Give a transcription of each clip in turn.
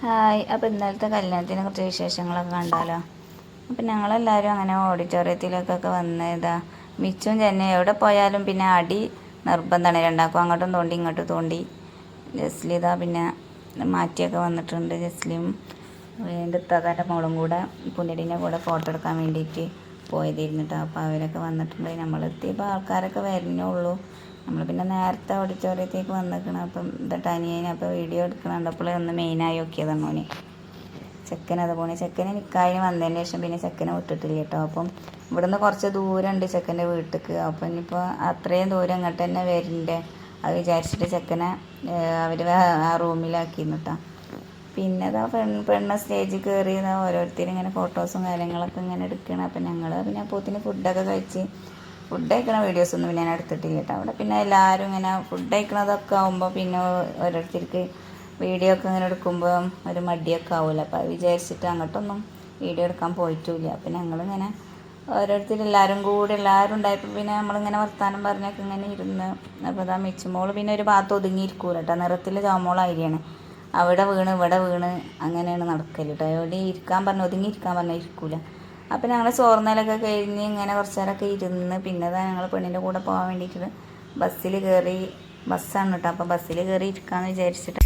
Hi. അപ്പോൾ ഇന്നലത്തെ കല്യാണത്തിനെ കുറിച്ച് വിശേഷങ്ങളൊക്കെ കണ്ടാലോ. അപ്പം ഞങ്ങളെല്ലാവരും അങ്ങനെ ഓഡിറ്റോറിയത്തിലേക്കൊക്കെ വന്ന് മിച്ചും ചെന്നെ എവിടെ പോയാലും പിന്നെ അടി നിർബന്ധമാണ്. രണ്ടാക്കും അങ്ങോട്ടും തോണ്ടി ഇങ്ങോട്ടും തോണ്ടി. ജസ്ലി പിന്നെ മാറ്റിയൊക്കെ വന്നിട്ടുണ്ട്. ജസ്ലിയും എൻ്റെ ഇത്താത്താൻ്റെ മോളും കൂടെ പുണ്യടീൻ്റെ കൂടെ ഫോട്ടോ എടുക്കാൻ വേണ്ടിയിട്ട് പോയതിരുന്നിട്ടോ. അപ്പോൾ അവരൊക്കെ വന്നിട്ടുണ്ട്. നമ്മളെത്തിയപ്പോൾ ആൾക്കാരൊക്കെ വരുന്നുള്ളൂ. നമ്മൾ പിന്നെ നേരത്തെ ഓഡിറ്റോറിയത്തേക്ക് വന്നിരിക്കണം. അപ്പം അനിയനെ അപ്പോൾ വീഡിയോ എടുക്കണുണ്ടപ്പോൾ ഒന്ന് മെയിനായി നോക്കിയതാണ് ഓന്. ചെക്കൻ അതുപോലെ ചെക്കന് നിക്കായിന് വന്നതിന് ശേഷം പിന്നെ ചെക്കനെ വിട്ടിട്ടില്ല കേട്ടോ. അപ്പം ഇവിടുന്ന് കുറച്ച് ദൂരമുണ്ട് ചെക്കൻ്റെ വീട്ടിലേക്ക്. അപ്പം ഇനിയിപ്പോൾ അത്രയും ദൂരം ഇങ്ങോട്ട് തന്നെ വരണ്ടേ അത് വിചാരിച്ചിട്ട് ചെക്കനെ അവർ ആ റൂമിലാക്കിയിരുന്നു കേട്ടോ. പിന്നെ പെണ്ണ് സ്റ്റേജിൽ കയറി ഓരോരുത്തരും ഇങ്ങനെ ഫോട്ടോസും കാര്യങ്ങളൊക്കെ ഇങ്ങനെ എടുക്കണം. അപ്പം ഞങ്ങൾ പിന്നെ അപ്പോത്തിന് ഫുഡൊക്കെ കഴിച്ച് ഫുഡ് കഴിക്കണ വീഡിയോസൊന്നും പിന്നെ ഞാൻ എടുത്തിട്ടില്ല കേട്ടോ. അവിടെ പിന്നെ എല്ലാവരും ഇങ്ങനെ ഫുഡ് കഴിക്കണതൊക്കെ ആകുമ്പോൾ പിന്നെ ഓരോരുത്തർക്ക് വീഡിയോ ഒക്കെ ഇങ്ങനെ എടുക്കുമ്പോൾ ഒരു മടിയൊക്കെ ആവില്ല. അപ്പോൾ അത് വിചാരിച്ചിട്ട് അങ്ങോട്ടൊന്നും വീഡിയോ എടുക്കാൻ പോയിട്ടില്ല. അപ്പം ഞങ്ങളിങ്ങനെ എല്ലാവരും ഉണ്ടായപ്പോൾ പിന്നെ നമ്മളിങ്ങനെ വർത്താനം പറഞ്ഞൊക്കെ ഇങ്ങനെ ഇരുന്ന്. അപ്പോൾ മിച്ചുമോൾ പിന്നെ ഒരു ഭാഗത്ത് ഒതുങ്ങിയിരിക്കൂല കേട്ടോ. നിറത്തിൽ ചോമോളായിരിയാണ്. അവിടെ വീണ് ഇവിടെ വീണ് അങ്ങനെയാണ് നടക്കൽ കേട്ടോ. എവിടെ ഒതുങ്ങിയിരിക്കാൻ പറഞ്ഞാൽ ഇരിക്കൂല. അപ്പം ഞങ്ങൾ ചോർന്നലൊക്കെ കഴിഞ്ഞ് ഇങ്ങനെ കുറച്ച് നേരമൊക്കെ ഇരുന്ന് പിന്നെ ഞങ്ങൾ പെണ്ണിൻ്റെ കൂടെ പോകാൻ വേണ്ടിയിട്ട് ബസ്സിൽ കയറി. ബസ്സാണ് കേട്ടോ. അപ്പോൾ ബസ്സിൽ കയറി ഇരിക്കാമെന്ന് വിചാരിച്ചിട്ട്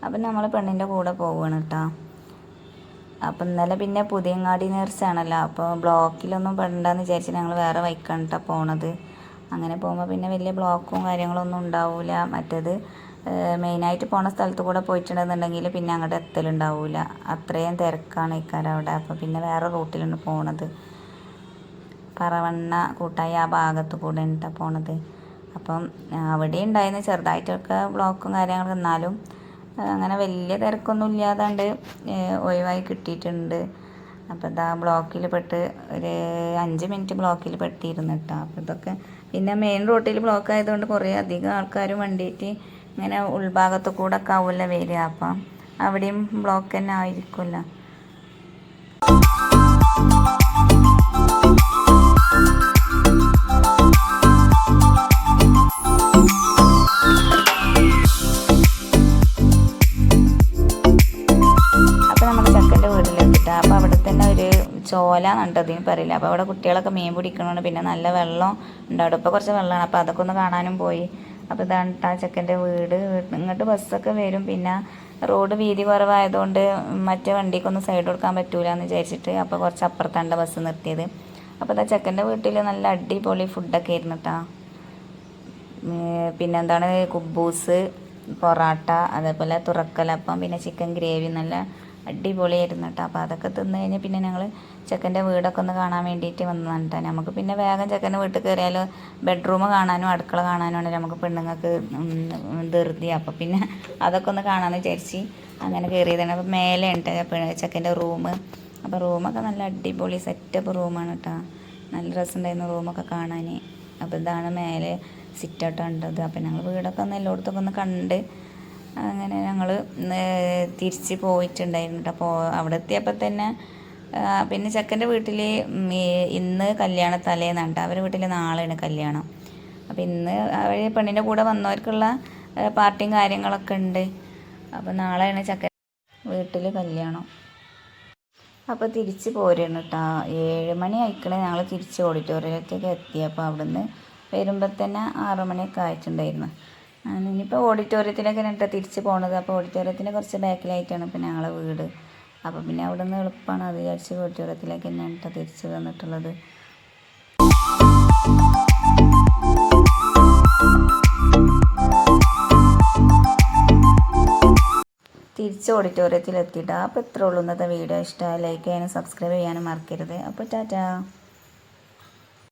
അപ്പം നമ്മൾ പെണ്ണിൻ്റെ കൂടെ പോവുകയാണ് കേട്ടോ. അപ്പം ഇന്നലെ പിന്നെ പുതിയങ്ങാടി നേർച്ചയാണല്ലോ. അപ്പോൾ ബ്ലോക്കിലൊന്നും പെടണ്ടെന്ന് വിചാരിച്ച് ഞങ്ങൾ വേറെ വഴിക്കാണ് കേട്ടോ പോണത്. അങ്ങനെ പോകുമ്പോൾ പിന്നെ വലിയ ബ്ലോക്കും കാര്യങ്ങളൊന്നും ഉണ്ടാവില്ല. മറ്റേത് മെയിനായിട്ട് പോണ സ്ഥലത്ത് കൂടെ പോയിട്ടുണ്ടെന്നുണ്ടെങ്കിൽ പിന്നെ അങ്ങോട്ട് എത്തലുണ്ടാവില്ല. അത്രയും തിരക്കാണ് ഇക്കാരം അവിടെ. അപ്പോൾ പിന്നെ വേറെ റൂട്ടിലാണ് പോണത്. പറവണ്ണ കൂട്ടായി ആ ഭാഗത്ത് കൂടെ കേട്ടോ പോണത്. അപ്പം അവിടെ ഉണ്ടായിരുന്നു ചെറുതായിട്ടൊക്കെ ബ്ലോക്കും കാര്യങ്ങളും. എന്നാലും അങ്ങനെ വലിയ തിരക്കൊന്നും ഇല്ലാതാണ്ട് ഒഴിവായി കിട്ടിയിട്ടുണ്ട്. അപ്പോൾ ബ്ലോക്കിൽ പെട്ട് ഒരു 5 മിനിറ്റ് ബ്ലോക്കിൽ പെട്ടിരുന്നു കേട്ടോ. അപ്പോൾ ഇതൊക്കെ പിന്നെ മെയിൻ റോട്ടിൽ ബ്ലോക്ക് ആയതുകൊണ്ട് കുറേ അധികം ആൾക്കാരും വണ്ടിയിട്ട് ഇങ്ങനെ ഉൾഭാഗത്ത് കൂടെ ഒക്കെ ആവില്ല വരിക. അപ്പം അവിടെയും ബ്ലോക്ക് തന്നെ ആയിരിക്കുമല്ലോ. അപ്പോൾ അവിടെ തന്നെ ഒരു ചോല നട്ടതിന് പറയില്ല. അപ്പോൾ അവിടെ കുട്ടികളൊക്കെ മീൻ പിടിക്കണോണ്ട് പിന്നെ നല്ല വെള്ളം ഉണ്ടാവും. ഇപ്പോൾ കുറച്ച് വെള്ളമാണ്. അപ്പോൾ അതൊക്കെ ഒന്ന് കാണാനും പോയി. അപ്പോൾ ഇതാണ് ആ ചെക്കൻ്റെ വീട്. ഇങ്ങോട്ട് ബസ്സൊക്കെ വരും. പിന്നെ റോഡ് വീതി കുറവായതുകൊണ്ട് മറ്റേ വണ്ടിക്കൊന്നും സൈഡ് കൊടുക്കാൻ പറ്റൂല എന്ന് വിചാരിച്ചിട്ട് അപ്പോൾ കുറച്ച് അപ്പുറത്താണ് ബസ് നിർത്തിയത്. അപ്പോൾ ചെക്കൻ്റെ വീട്ടിൽ നല്ല അടിപൊളി ഫുഡൊക്കെ ആയിരുന്നു കേട്ടോ. പിന്നെന്താണ് കുബൂസ്, പൊറാട്ട, അതേപോലെ തുറക്കലപ്പം, പിന്നെ ചിക്കൻ ഗ്രേവി നല്ല അടിപൊളിയായിരുന്നു കേട്ടോ. അപ്പോൾ അതൊക്കെ തിന്ന് കഴിഞ്ഞ് പിന്നെ ഞങ്ങൾ ചെക്കൻ്റെ വീടൊക്കെ ഒന്ന് കാണാൻ വേണ്ടിയിട്ട് വന്നതാണ് കേട്ടോ. നമുക്ക് പിന്നെ വേഗം ചെക്കൻ്റെ വീട്ടിൽ കയറിയാൽ ബെഡ്റൂം കാണാനും അടുക്കള കാണാനുമാണ് നമുക്ക് പെണ്ണുങ്ങൾക്ക് ധൃതി. അപ്പോൾ പിന്നെ അതൊക്കെ ഒന്ന് കാണാമെന്ന് വിചാരിച്ച് അങ്ങനെ കയറിയതാണ്. അപ്പോൾ മേലെ ഉണ്ട് ചെക്കൻ്റെ റൂം. അപ്പോൾ റൂമൊക്കെ നല്ല അടിപൊളി സെറ്റപ്പ് റൂമാണ് കേട്ടോ. നല്ല രസമുണ്ടായിരുന്നു റൂമൊക്കെ കാണാൻ. അപ്പോൾ ഇതാണ് മേലെ സിറ്റൗട്ട് ഉണ്ടത്. അപ്പോൾ ഞങ്ങൾ വീടൊക്കെ ഒന്ന് എല്ലായിടത്തൊക്കെ ഒന്ന് കണ്ട് അങ്ങനെ ഞങ്ങൾ തിരിച്ച് പോയിട്ടുണ്ടായിരുന്നു കേട്ടോ. അപ്പോൾ അവിടെ എത്തിയപ്പോൾ തന്നെ പിന്നെ ചെക്കൻ്റെ വീട്ടിൽ ഇന്ന് കല്യാണ തലേന്നാണ് കേട്ടോ. അവരുടെ വീട്ടിൽ നാളെയാണ് കല്യാണം. അപ്പോൾ ഇന്ന് അവർ പെണ്ണിൻ്റെ കൂടെ വന്നവർക്കുള്ള പാർട്ടിയും കാര്യങ്ങളൊക്കെ ഉണ്ട്. അപ്പോൾ നാളെയാണ് ചെക്കൻ വീട്ടിൽ കല്യാണം. അപ്പോൾ തിരിച്ച് പോരുന്നു കേട്ടോ. 7 മണി ആയിക്കണേ ഞങ്ങൾ തിരിച്ച് ഓഡിറ്റോറിയത്തിലേക്ക് എത്തി. അപ്പോൾ അവിടുന്ന് വരുമ്പോൾ തന്നെ 6 മണിയൊക്കെ ആയിട്ടുണ്ടായിരുന്നു. ഇനിയിപ്പോൾ ഓഡിറ്റോറിയത്തിലേക്കാണ് കേട്ടോ തിരിച്ച് പോണത്. അപ്പോൾ ഓഡിറ്റോറിയത്തിൻ്റെ കുറച്ച് ബാക്കിലായിട്ടാണ് ഇപ്പോൾ ഞങ്ങളെ വീട്. അപ്പോൾ പിന്നെ അവിടെ നിന്ന് എളുപ്പമാണ് അത് വിചാരിച്ച് ഓഡിറ്റോറിയത്തിലേക്ക് തന്നെയാണ് കേട്ടോ തിരിച്ച് വന്നിട്ടുള്ളത്. തിരിച്ച് ഓഡിറ്റോറിയത്തിലെത്തിയിട്ട് അപ്പോൾ ഇത്രേ ഉള്ളൂ ഇന്നത്തെ വീഡിയോ. ഇഷ്ടമായി ലൈക്ക് ചെയ്യാനും സബ്സ്ക്രൈബ് ചെയ്യാനും മറക്കരുത്. അപ്പോൾ ടാറ്റാ.